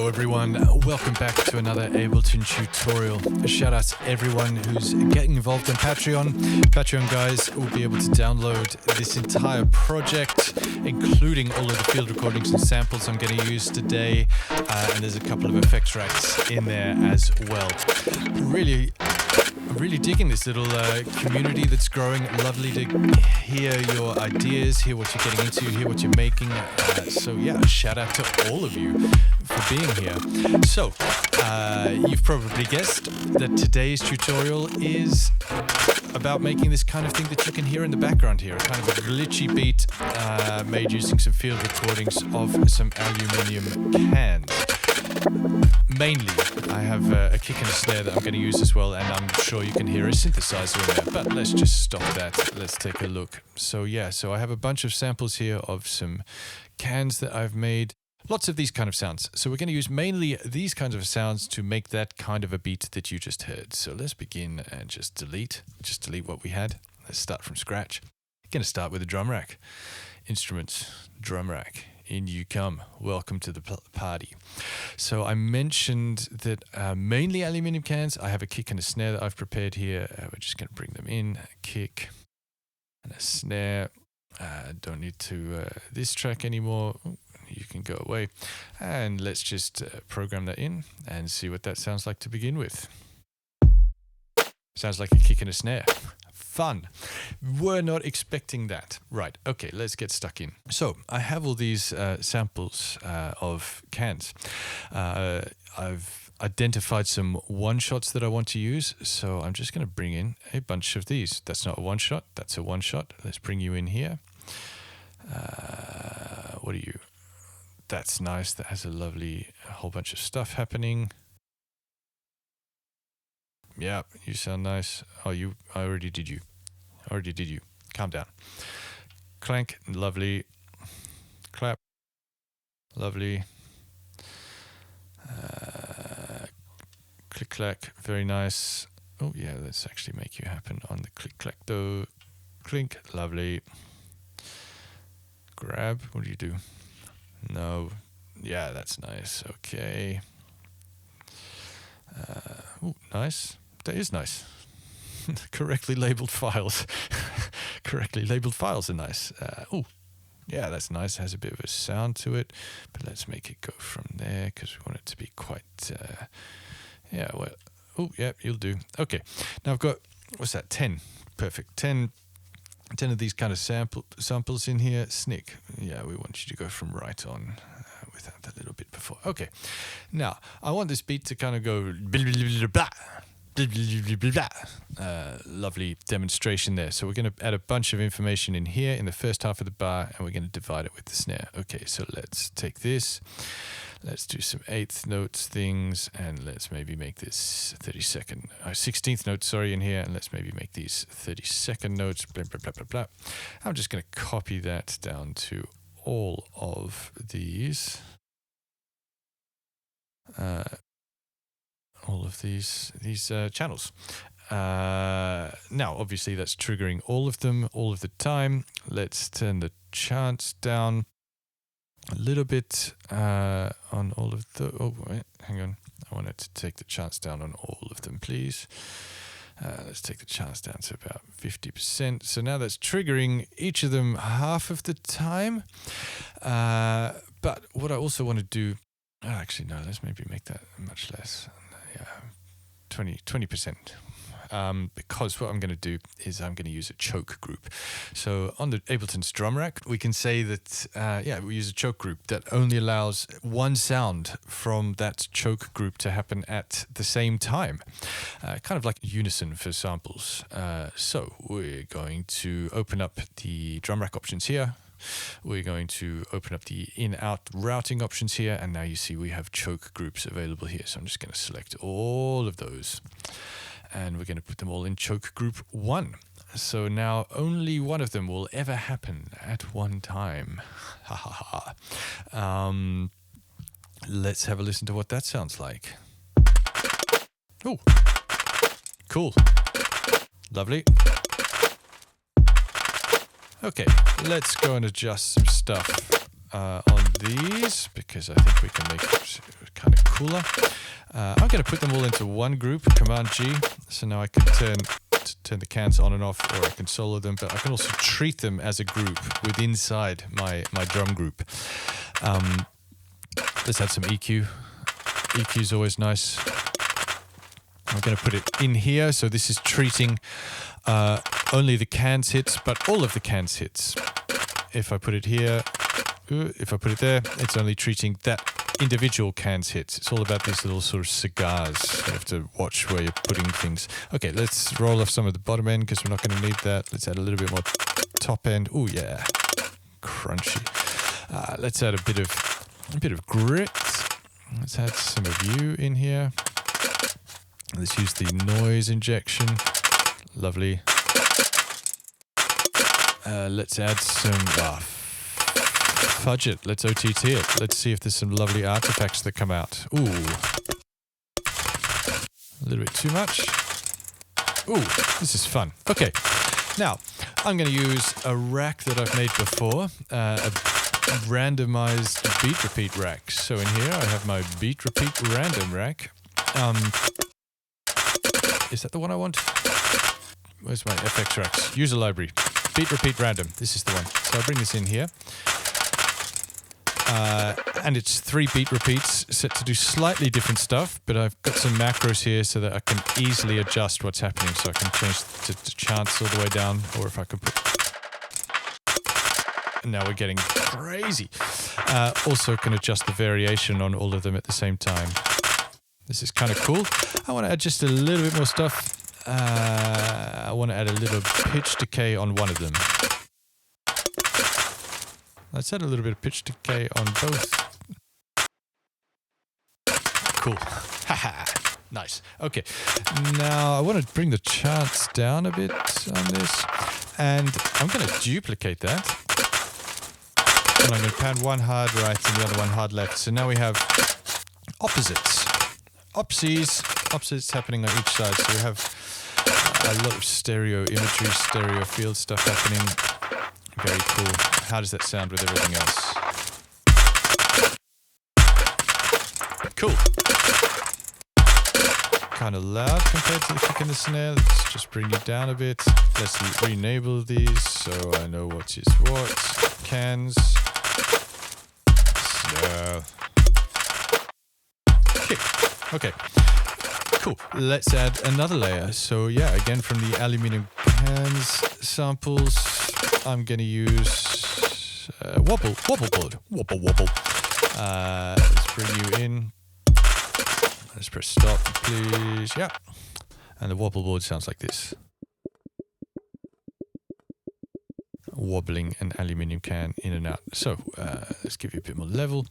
Hello everyone, welcome back to another Ableton tutorial. A shout out to everyone who's getting involved on Patreon. Patreon guys will be able to download this entire project, including all of the field recordings and samples I'm going to use today. And there's a couple of effects tracks in there as well. I'm really digging this little community that's growing. Lovely to hear your ideas, hear what you're getting into, hear what you're making. So yeah, shout out to all of you for being here. So, you've probably guessed that today's tutorial is about making this kind of thing that you can hear in the background here, a kind of a glitchy beat made using some field recordings of some aluminium cans. Mainly, I have a kick and a snare that I'm going to use as well, and I'm sure you can hear a synthesizer in there, but let's just stop that. Let's take a look. So yeah, I have a bunch of samples here of some cans that I've made. Lots of these kind of sounds. So we're going to use mainly these kinds of sounds to make that kind of a beat that you just heard. So let's begin and just delete what we had. Let's start from scratch. Going to start with a drum rack. Instruments, drum rack. In you come. Welcome to the party. So I mentioned that mainly aluminium cans. I have a kick and a snare that I've prepared here. We're just going to bring them in. A kick and a snare. Don't need to this track anymore. You can go away. And let's just program that in and see what that sounds like to begin with. Sounds like a kick and a snare. Fun. We're not expecting that. Right, okay, let's get stuck in. So I have all these samples of cans. I've identified some one-shots that I want to use, so I'm just going to bring in a bunch of these. That's not a one-shot, that's a one-shot. Let's bring you in here. What are you? That's nice. That has a whole bunch of stuff happening. Yeah, you sound nice. Oh, I already did you. Calm down. Clank, lovely. Clap, lovely. Click, clack, very nice. Oh yeah, let's actually make you happen on the click, clack though. Clink, lovely. Grab, what do you do? No, yeah, that's nice. Okay. Oh, nice. That is nice. Correctly labeled files. Correctly labeled files are nice. Oh, yeah, that's nice. It has a bit of a sound to it, but let's make it go from there because we want it to be quite. Yeah. Well. Oh, yeah, you'll do. Okay. Now I've got what's that? 10. Perfect. 10 of these kind of samples in here. Snick. Yeah, we want you to go from right on without that little bit before. Okay. Now, I want this beat to kind of go blah, blah, blah, blah, blah, blah, blah, blah. Lovely demonstration there. So we're going to add a bunch of information in here in the first half of the bar, and we're going to divide it with the snare. Okay, so let's take this. Let's do some 8th notes things, and let's maybe make this 16th note, sorry, in here, and let's maybe make these 32nd notes, blah, blah, blah, blah, blah. I'm just going to copy that down to all of these. All of these channels. Now, obviously, that's triggering all of them all of the time. Let's turn the chance down a little bit on all of the. Oh, wait, hang on. I wanted to take the chance down on all of them, please. Let's take the chance down to about 50%. So now that's triggering each of them half of the time. But what I also want to do. Oh, actually, no, let's maybe make that much less. Yeah, 20%. Because what I'm going to do is I'm going to use a choke group. So on the Ableton's drum rack, we can say that, we use a choke group that only allows one sound from that choke group to happen at the same time. Kind of like unison for samples. So we're going to open up the drum rack options here. We're going to open up the in-out routing options here, and now you see we have choke groups available here. So I'm just going to select all of those, and we're going to put them all in choke group 1. So now only one of them will ever happen at one time. Ha ha ha. Let's have a listen to what that sounds like. Oh, cool. Lovely. Okay, let's go and adjust some stuff on these because I think we can make it kind of cooler. I'm going to put them all into one group, Command G, so now I can turn the cans on and off, or I can solo them, but I can also treat them as a group within inside my drum group. Let's add some EQ. EQ is always nice. I'm going to put it in here, so this is treating only the cans hits, but all of the cans hits. If I put it here, if I put it there, it's only treating that individual cans hits. It's all about these little sort of cigars. You have to watch where you're putting things. Okay, let's roll off some of the bottom end because we're not going to need that. Let's add a little bit more top end. Oh yeah, crunchy. Let's add a bit of grit. Let's add some of you in here. Let's use the noise injection. Lovely. Let's add some fudge it. Let's OTT it. Let's see if there's some lovely artifacts that come out. Ooh. A little bit too much. Ooh, this is fun. Okay. Now, I'm going to use a rack that I've made before. A randomized beat repeat rack. So in here I have my beat repeat random rack. Is that the one I want? Where's my FX racks? User library. Beat repeat random. This is the one. So I'll bring this in here. And it's 3 beat repeats set to do slightly different stuff, but I've got some macros here so that I can easily adjust what's happening. So I can change the chants all the way down, or if I can put... And now we're getting crazy. Also can adjust the variation on all of them at the same time. This is kind of cool. I want to add just a little bit more stuff. I want to add a little pitch decay on one of them. Let's add a little bit of pitch decay on both. Cool. Haha. Nice. Okay. Now I want to bring the charts down a bit on this. And I'm going to duplicate that. And I'm going to pan one hard right and the other one hard left. So now we have opposites. Opposites happening on each side. So we have a lot of stereo imagery, stereo field stuff happening. Very cool. How does that sound with everything else? Cool. Kind of loud compared to the kick and the snare. Let's just bring it down a bit. Let's re-enable these so I know what is what. Cans. Snare. Kick. Okay. Cool. Let's add another layer. So yeah, again from the aluminium cans samples, I'm going to use Wobble board. Wobble. Let's bring you in. Let's press stop, please. Yeah. And the wobble board sounds like this. Wobbling an aluminium can in and out. So let's give you a bit more level.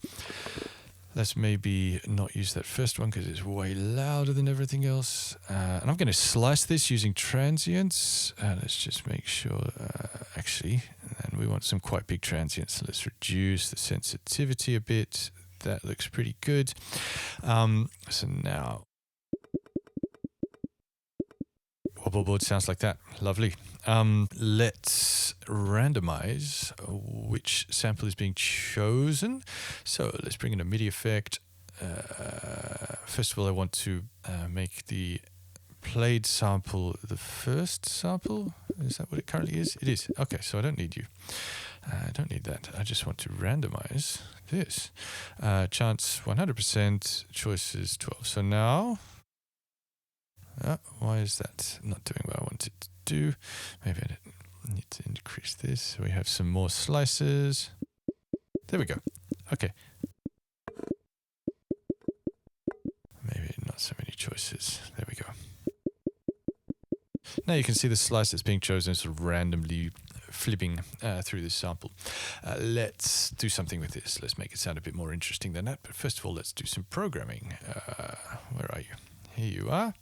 Let's maybe not use that first one because it's way louder than everything else. And I'm going to slice this using transients. Let's just make sure, actually, and we want some quite big transients. So let's reduce the sensitivity a bit. That looks pretty good. So now, wobble board sounds like that. Lovely. Let's randomize which sample is being chosen. So let's bring in a MIDI effect. First of all, I want to make the played sample the first sample. Is that what it currently is? It is. Okay, so I don't need you. I don't need that. I just want to randomize this. Chance 100%, choices 12. So now, why is that not doing what I want it to do? Maybe I need to increase this. So we have some more slices. There we go. Okay. Maybe not so many choices. There we go. Now you can see the slice that's being chosen sort of randomly flipping through this sample. Let's do something with this. Let's make it sound a bit more interesting than that. But first of all, let's do some programming. Where are you? Here you are.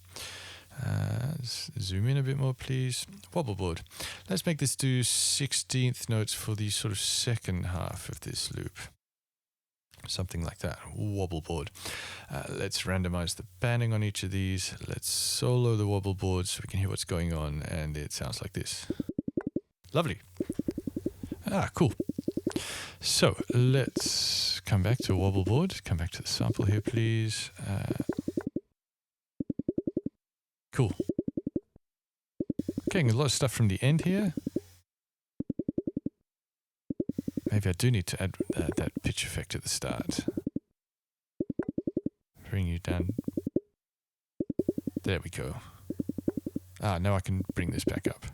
Let's zoom in a bit more, please. Wobble board. Let's make this do 16th notes for the sort of second half of this loop. Something like that. Wobble board. Let's randomize the panning on each of these. Let's solo the wobble board so we can hear what's going on, and it sounds like this. Lovely. Cool. So let's come back to Wobble board. Come back to the sample here, please. Cool. Getting a lot of stuff from the end here. Maybe I do need to add that pitch effect at the start. Bring you down. There we go. Ah, now I can bring this back up.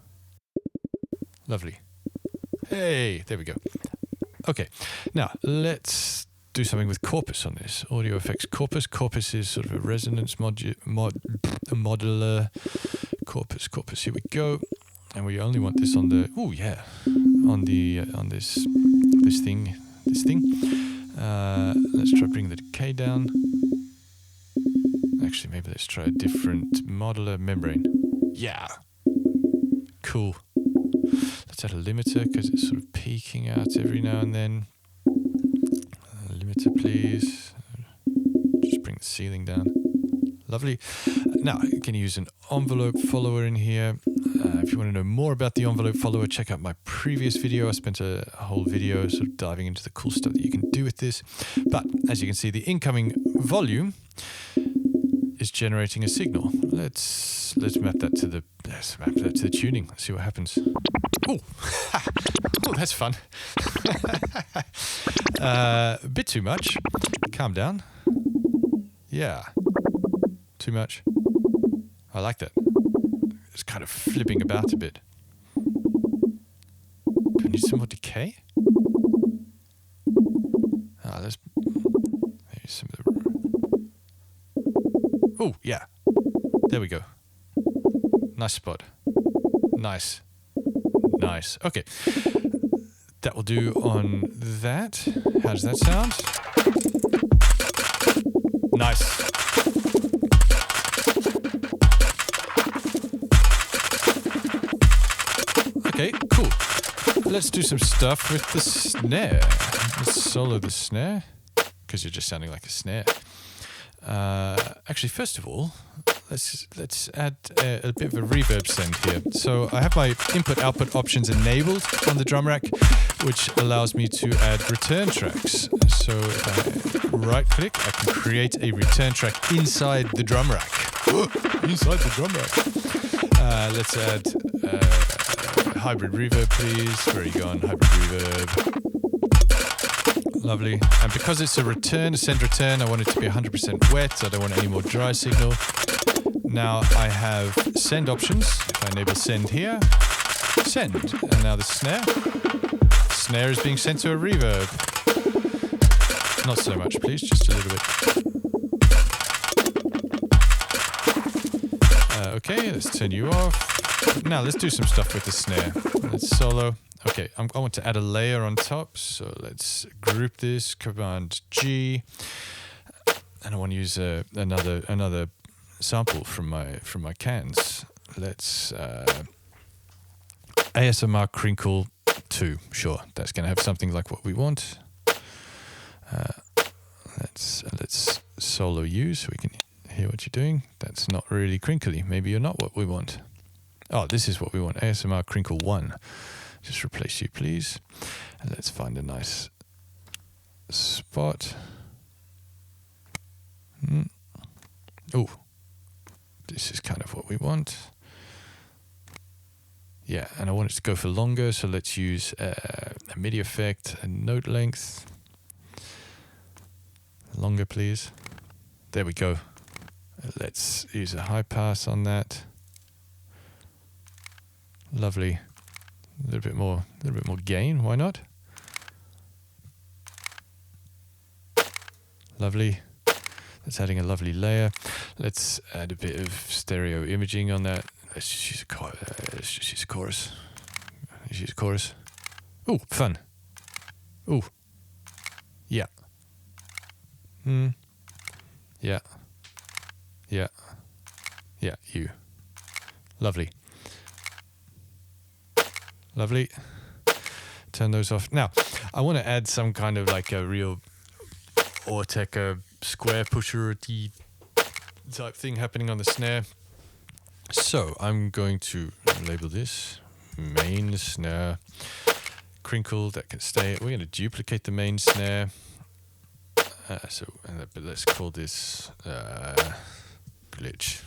Lovely. Hey, there we go. Okay, now let's do something with corpus on this. Audio effects corpus. Corpus is sort of a resonance modular. Corpus. Here we go. And we only want this on the. Oh yeah, on this thing. Let's try bring the decay down. Actually, maybe let's try a different modular membrane. Yeah. Cool. Let's add a limiter because it's sort of peaking out every now and then. Limiter, please. Just bring the ceiling down. Lovely. Now, you can use an envelope follower in here. If you want to know more about the envelope follower, check out my previous video. I spent a whole video sort of diving into the cool stuff that you can do with this. But as you can see, the incoming volume is generating a signal. Let's map that to the tuning. Let's see what happens. Oh, oh, that's fun. A bit too much. Calm down. Yeah. Too much. I like that. It's kind of flipping about a bit. Do I need some more decay? Let's maybe some of the. Oh, yeah. There we go. Nice spot. Nice. Okay. That will do on that. How does that sound? Nice. Okay, cool. Let's do some stuff with the snare. Let's solo the snare, because you're just sounding like a snare. Actually, first of all, let's add a bit of a reverb send here. So I have my input-output options enabled on the drum rack, which allows me to add return tracks. So if I right-click, I can create a return track inside the drum rack. Inside the drum rack. Let's add hybrid reverb, please. Where are you going? Hybrid reverb. Lovely. And because it's a send return, I want it to be 100% wet. I don't want any more dry signal. Now I have send options. If I enable send here, send. And now the snare. Snare is being sent to a reverb. Not so much, please. Just a little bit. Okay, let's turn you off. Now let's do some stuff with the snare. Let's solo. Okay, I want to add a layer on top, so let's group this, Command G, and I want to use another sample from my cans. Let's ASMR Crinkle 2. Sure, that's going to have something like what we want. Let's solo you so we can hear what you're doing. That's not really crinkly. Maybe you're not what we want. Oh, this is what we want. ASMR Crinkle 1. Just replace you, please. And let's find a nice spot. Oh, this is kind of what we want. Yeah, and I want it to go for longer, so let's use a MIDI effect, a note length. Longer, please. There we go. Let's use a high pass on that. Lovely. A little bit more gain, why not? Lovely. That's adding a lovely layer. Let's add a bit of stereo imaging on that. Let's just use a chorus. Let's use a chorus. Ooh, fun. Ooh. Yeah. Yeah. Yeah. Yeah, you. Lovely. Lovely. Turn those off. Now, I want to add some kind of like a real Orteca square pusher type thing happening on the snare. So I'm going to label this main snare crinkle that can stay. We're going to duplicate the main snare. But let's call this glitch.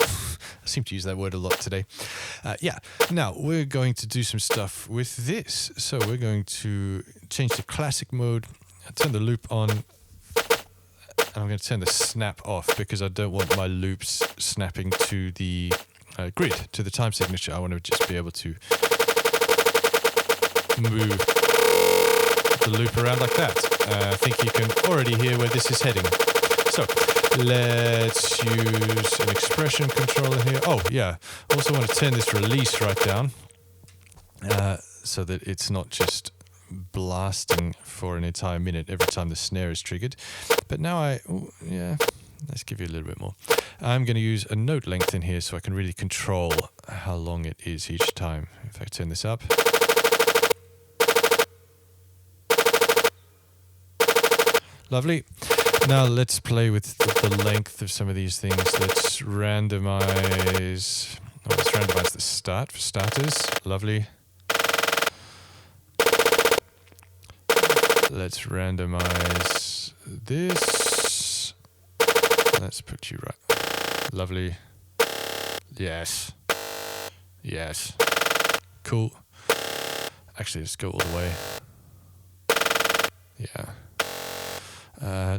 I seem to use that word a lot today. Now we're going to do some stuff with this. So we're going to change the classic mode, turn the loop on, and I'm going to turn the snap off because I don't want my loops snapping to the grid, to the time signature. I want to just be able to move the loop around like that. I think you can already hear where this is heading. So let's use an expression controller here. Oh yeah, also want to turn this release right down so that it's not just blasting for an entire minute every time the snare is triggered. But now let's give you a little bit more. I'm going to use a note length in here so I can really control how long it is each time. If I turn this up. Lovely. Now let's play with the length of some of these things. Let's randomize. Let's randomize the start for starters. Lovely. Let's randomize this. Let's put you right. Lovely. Yes. Yes. Cool. Actually, let's go all the way. Yeah.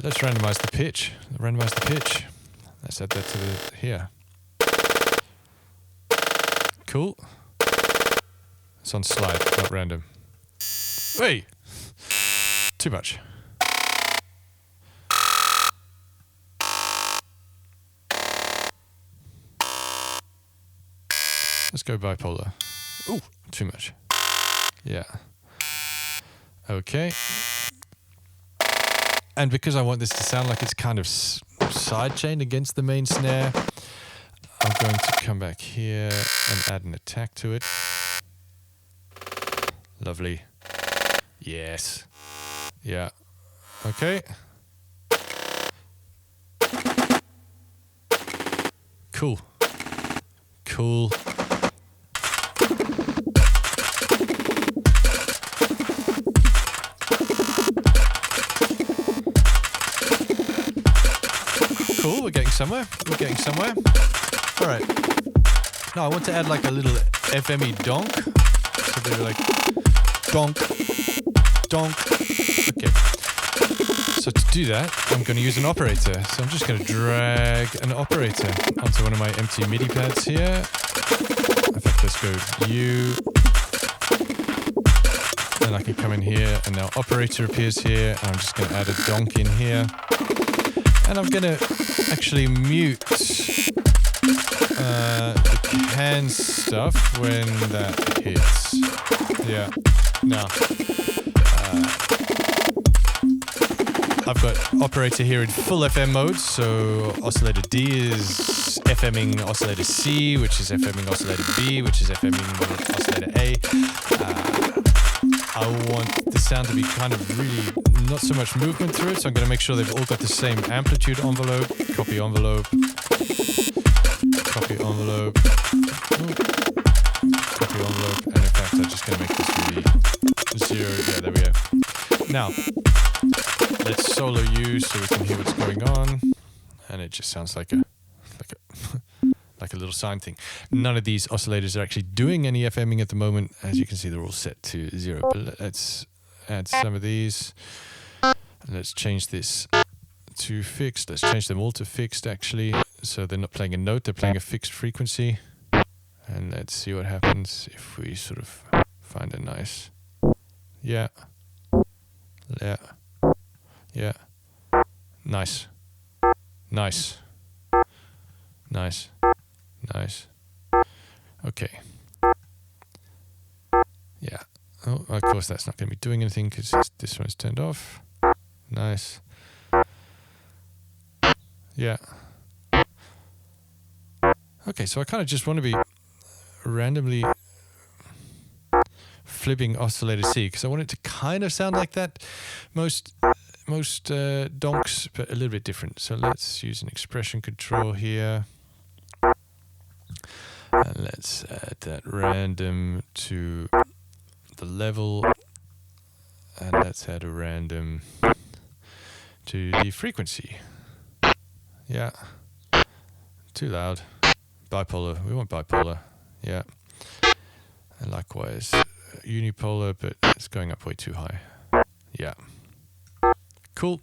Let's randomize the pitch. Let's add that to here. Cool. It's on slide, not random. Hey! Too much. Let's go bipolar. Ooh, too much. Yeah. Okay. And because I want this to sound like it's kind of sidechained against the main snare, I'm going to come back here and add an attack to it. Lovely. Yes. Yeah. Okay. Cool. Cool. Cool, we're getting somewhere. All right. Now I want to add like a little FME donk. So they're like donk, donk. Okay. So to do that, I'm going to use an operator. So I'm just going to drag an operator onto one of my empty MIDI pads here. In fact, let's go U. Then I can come in here and now operator appears here. I'm just going to add a donk in here. And I'm going to actually mute the can stuff when that hits. Yeah. Now, I've got operator here in full FM mode. So oscillator D is FMing oscillator C, which is FMing oscillator B, which is FMing oscillator A. I want the sound to be kind of really not so much movement through it, so I'm going to make sure they've all got the same amplitude envelope. Copy envelope. Copy envelope. Ooh. Copy envelope. And in fact, I'm just going to make this really 0. Yeah, there we go. Now, let's solo U so we can hear what's going on. And it just sounds like a little sine thing. None of these oscillators are actually doing any FMing at the moment. As you can see, they're all set to 0. But let's add some of these. Let's change this to fixed. Let's change them all to fixed, actually. So they're not playing a note, they're playing a fixed frequency. And let's see what happens if we sort of find a nice... Yeah. Yeah. Yeah. Nice. Nice. Nice. Nice. Okay. Yeah. Oh, of course that's not going to be doing anything because this one's turned off. Nice. Yeah. Okay, so I kind of just want to be randomly flipping oscillator C because I want it to kind of sound like that. Most donks, but a little bit different. So let's use an expression control here. And let's add that random to the level And let's add a random to the frequency. Yeah. Too loud. Bipolar. We want bipolar. Yeah. And likewise, unipolar, but it's going up way too high. Yeah. Cool.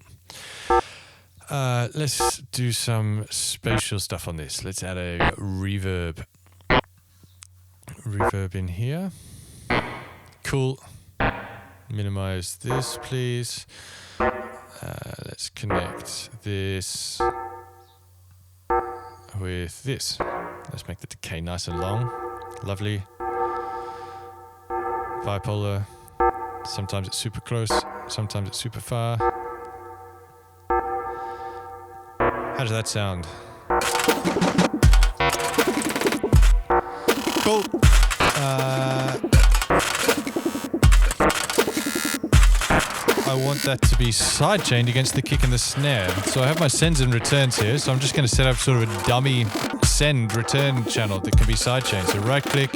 Let's do some spatial stuff on this. Let's add a reverb. Reverb in here. Cool. Minimize this, please. Let's connect this with this. Let's make the decay nice and long. Lovely. Bipolar. Sometimes it's super close, sometimes it's super far. How does that sound? Cool. I want that to be sidechained against the kick and the snare. So I have my sends and returns here. So I'm just going to set up sort of a dummy send return channel that can be sidechained. So right click,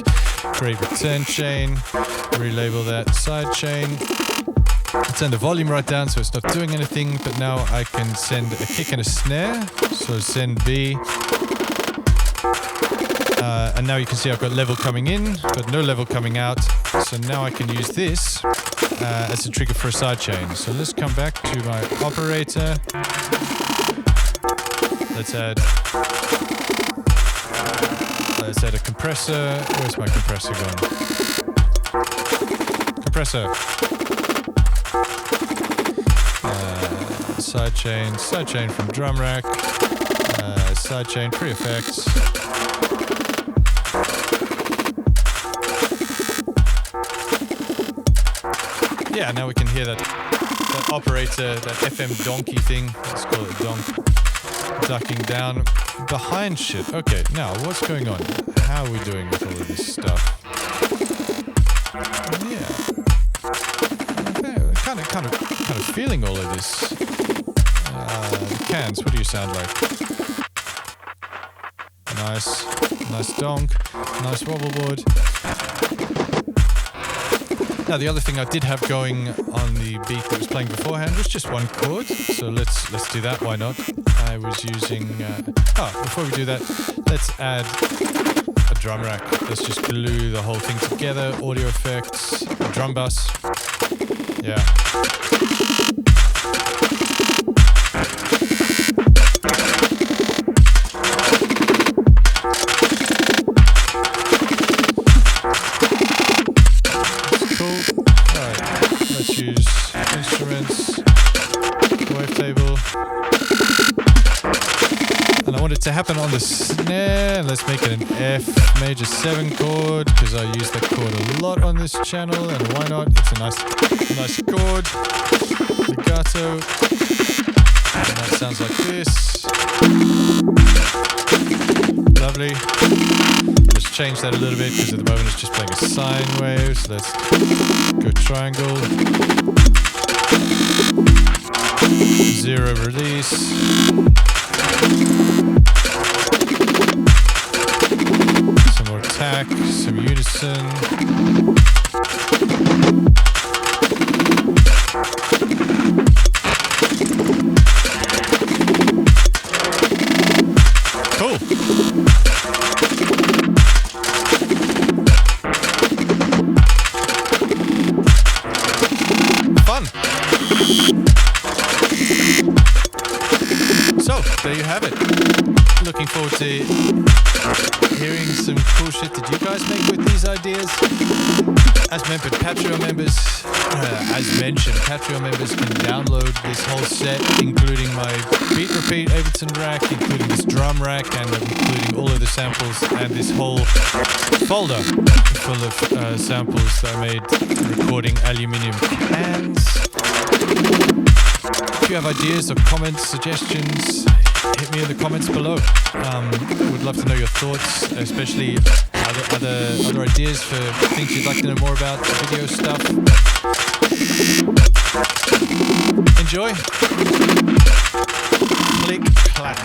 create return chain, relabel that sidechain. Turn the volume right down so it's not doing anything, but now I can send a kick and a snare. So send B. And now you can see I've got level coming in, but no level coming out. So now I can use this as a trigger for a sidechain. So let's come back to my operator. Let's add a compressor. Where's my compressor gone? Compressor. Sidechain from drum rack. Sidechain pre-effects. Yeah, now we can hear that operator, that FM donkey thing. Let's call it donk. Ducking down behind shit. Okay, now what's going on? How are we doing with all of this stuff? Yeah, kind of feeling all of this. The cans. What do you sound like? Nice donk. Nice wobble board. Now the other thing I did have going on the beat that was playing beforehand was just one chord, so let's do that. Why not? I was using. Before we do that, let's add a drum rack. Let's just glue the whole thing together. Audio effects, drum bus. Yeah. To happen on the snare. Let's make it an F major 7 chord because I use that chord a lot on this channel, and why not? It's a nice chord. Legato. And that sounds like this. Lovely. Let's change that a little bit because at the moment it's just playing a sine wave. So let's go triangle. 0 release. Some more attack, some unison. Cool. Fun. So, there you have it. Looking forward to hearing some cool shit that you guys make with these ideas. As mentioned, Patreon members can download this whole set, including my beat repeat Ableton rack, including this drum rack, and including all of the samples, and this whole folder full of samples that I made recording aluminium cans. If you have ideas or comments, suggestions, hit me in the comments below. Would love to know your thoughts, especially other ideas for things you'd like to know more about, video stuff. Enjoy. Click, clack.